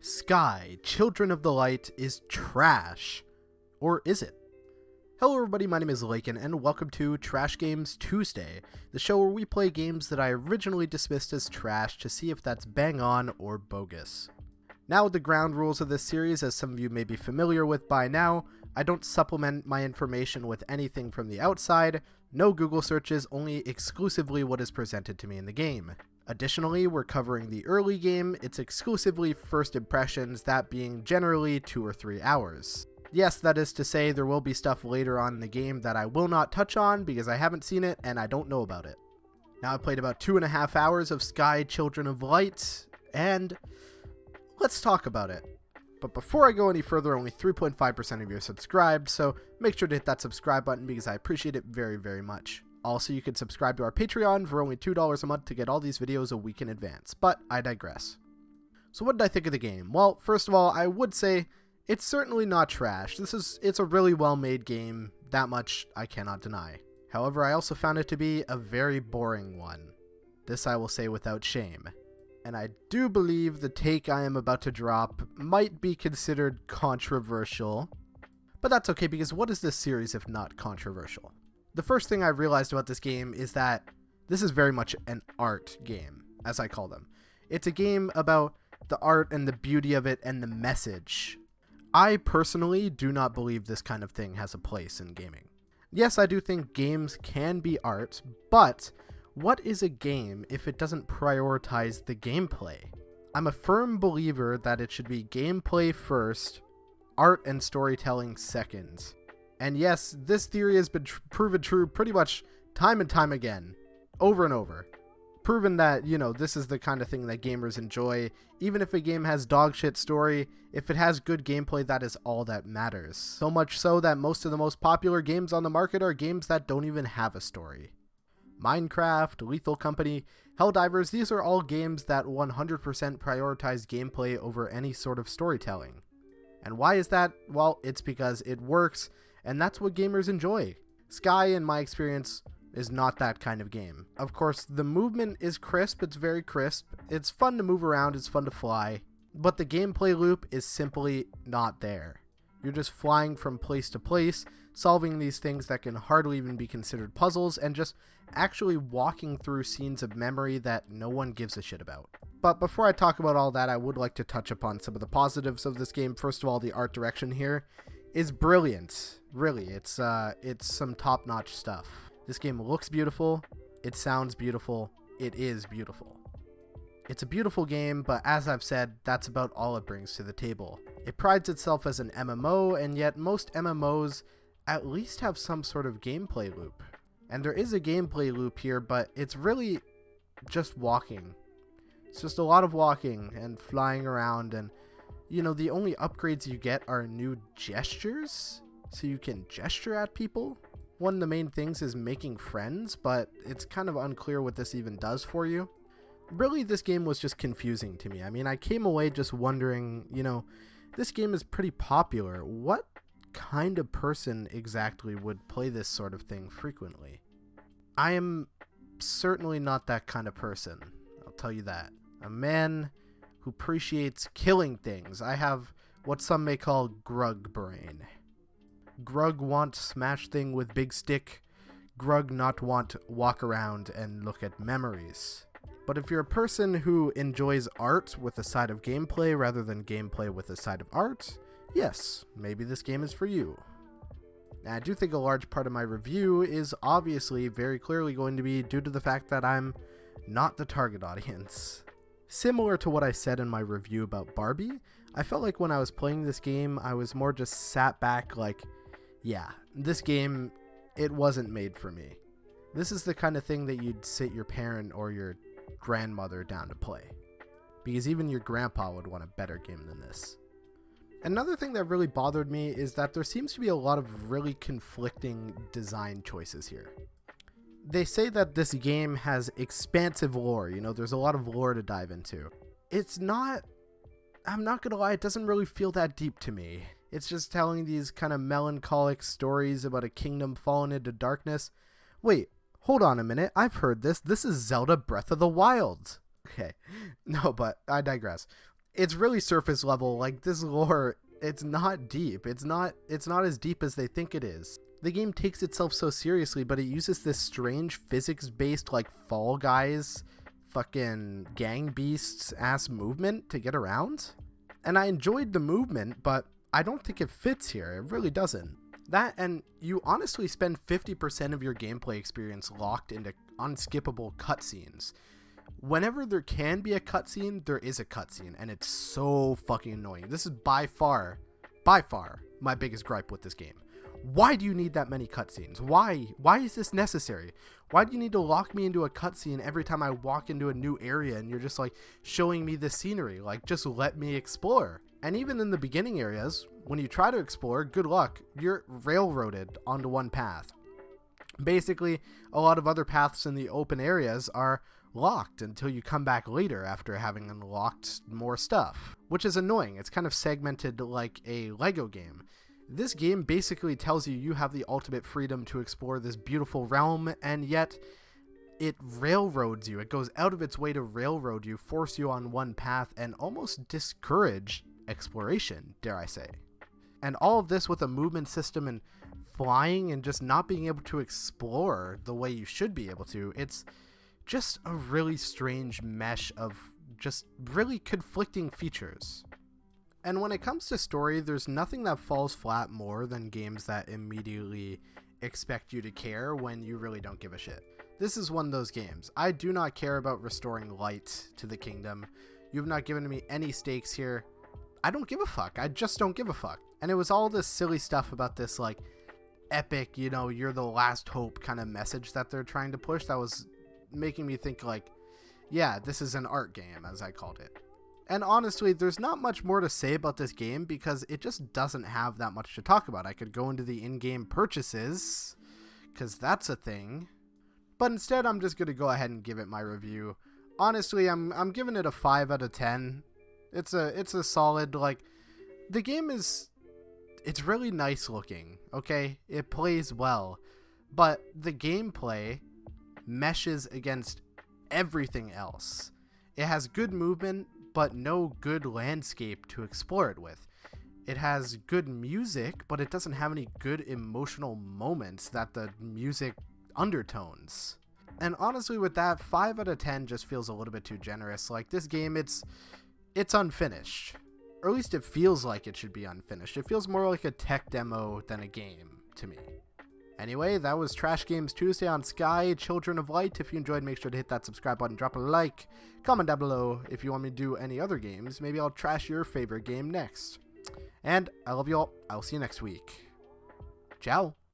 Sky, Children of the Light is trash. Or is it? Hello everybody, my name is Lakin, and welcome to Trash Games Tuesday, the show where we play games that I originally dismissed as trash to see if that's bang on or bogus. Now with the ground rules of this series, as some of you may be familiar with by now, I don't supplement my information with anything from the outside, no Google searches, only exclusively what is presented to me in the game. Additionally, we're covering the early game, it's exclusively first impressions, that being generally 2 or 3 hours. Yes, that is to say there will be stuff later on in the game that I will not touch on because I haven't seen it and I don't know about it. Now I've played about 2.5 hours of Sky, Children of Light, and let's talk about it. But before I go any further, only 3.5% of you are subscribed, so make sure to hit that subscribe button because I appreciate it very, very much. Also, you can subscribe to our Patreon for only $2 a month to get all these videos a week in advance, but I digress. So what did I think of the game? Well, first of all, I would say it's certainly not trash. It's a really well-made game, that much I cannot deny. However, I also found it to be a very boring one. This I will say without shame. And I do believe the take I am about to drop might be considered controversial, but that's okay because what is this series if not controversial? The first thing I realized about this game is that this is very much an art game, as I call them. It's a game about the art and the beauty of it and the message. I personally do not believe this kind of thing has a place in gaming. Yes, I do think games can be art, but what is a game if it doesn't prioritize the gameplay? I'm a firm believer that it should be gameplay first, art and storytelling second. And yes, this theory has been proven true pretty much time and time again, over and over. Proven that, this is the kind of thing that gamers enjoy. Even if a game has dog shit story, if it has good gameplay, that is all that matters. So much so that most of the most popular games on the market are games that don't even have a story. Minecraft, Lethal Company, Helldivers, these are all games that 100% prioritize gameplay over any sort of storytelling. And why is that? Well, it's because it works, and that's what gamers enjoy. Sky, in my experience, is not that kind of game. Of course, the movement is crisp, it's very crisp, it's fun to move around, it's fun to fly, but the gameplay loop is simply not there. You're just flying from place to place, solving these things that can hardly even be considered puzzles, and just actually walking through scenes of memory that no one gives a shit about. But before I talk about all that, I would like to touch upon some of the positives of this game. First of all, the art direction here is brilliant. Really, it's some top-notch stuff. This game looks beautiful, it sounds beautiful, it is beautiful. It's a beautiful game, but as I've said, that's about all it brings to the table. It prides itself as an MMO, and yet most MMOs at least have some sort of gameplay loop. And there is a gameplay loop here, but it's really just walking. It's just a lot of walking and flying around, and the only upgrades you get are new gestures, so you can gesture at people. One of the main things is making friends, but it's kind of unclear what this even does for you. Really, this game was just confusing to me. I mean, I came away just wondering, this game is pretty popular. What kind of person exactly would play this sort of thing frequently? I am certainly not that kind of person, I'll tell you that. A man who appreciates killing things. I have what some may call grug brain. Grug want smash thing with big stick. Grug not want walk around and look at memories. But if you're a person who enjoys art with a side of gameplay rather than gameplay with a side of art, yes, maybe this game is for you. Now, I do think a large part of my review is obviously very clearly going to be due to the fact that I'm not the target audience. Similar to what I said in my review about Barbie, I felt like when I was playing this game, I was more just sat back like, yeah, this game, it wasn't made for me. This is the kind of thing that you'd sit your parent or your grandmother down to play. Because even your grandpa would want a better game than this. Another thing that really bothered me is that there seems to be a lot of really conflicting design choices here. They say that this game has expansive lore, there's a lot of lore to dive into. It's not, I'm not gonna lie, it doesn't really feel that deep to me. It's just telling these kind of melancholic stories about a kingdom fallen into darkness. Wait, hold on a minute, I've heard this. This is Zelda Breath of the Wild. Okay, no, but I digress. it's really surface level. Like, this lore, it's not deep. It's not as deep as they think it is. The game takes itself so seriously, but it uses this strange physics-based, like, Fall Guys, fucking gang beasts ass movement to get around. And I enjoyed the movement, but I don't think it fits here. It really doesn't. That, and you honestly spend 50% of your gameplay experience locked into unskippable cutscenes. Whenever there can be a cutscene, there is a cutscene, and it's so fucking annoying. This is by far my biggest gripe with this game. Why do you need that many cutscenes? Why is this necessary? Why do you need to lock me into a cutscene every time I walk into a new area and you're just like showing me the scenery? Like, just let me explore. And even in the beginning areas, when you try to explore, good luck, you're railroaded onto one path. Basically, a lot of other paths in the open areas are locked until you come back later after having unlocked more stuff, which is annoying. It's kind of segmented like a Lego game. This game basically tells you you have the ultimate freedom to explore this beautiful realm, and yet it railroads you. It goes out of its way to railroad you, force you on one path, and almost discourage exploration, dare I say. And all of this with a movement system and flying and just not being able to explore the way you should be able to. It's just a really strange mesh of just really conflicting features. And when it comes to story, there's nothing that falls flat more than games that immediately expect you to care when you really don't give a shit. This is one of those games. I do not care about restoring light to the kingdom. You've not given me any stakes here. I don't give a fuck. I just don't give a fuck. And it was all this silly stuff about this, like, epic, you know, you're the last hope kind of message that they're trying to push that was making me think, like, yeah, this is an art game, as I called it. And honestly, there's not much more to say about this game because it just doesn't have that much to talk about. I could go into the in-game purchases, because that's a thing. But instead, I'm just going to go ahead and give it my review. Honestly, I'm giving it a 5 out of 10. It's a solid, like, the game is, it's really nice looking, okay? It plays well. But the gameplay meshes against everything else. It has good movement, but no good landscape to explore it with. It has good music, but it doesn't have any good emotional moments that the music undertones. And honestly, with that, 5 out of 10 just feels a little bit too generous. Like, this game, it's unfinished. Or at least it feels like it should be unfinished. It feels more like a tech demo than a game to me. Anyway, that was Trash Games Tuesday on Sky, Children of Light. If you enjoyed, make sure to hit that subscribe button, drop a like, comment down below if you want me to do any other games. Maybe I'll trash your favorite game next. And I love you all. I'll see you next week. Ciao.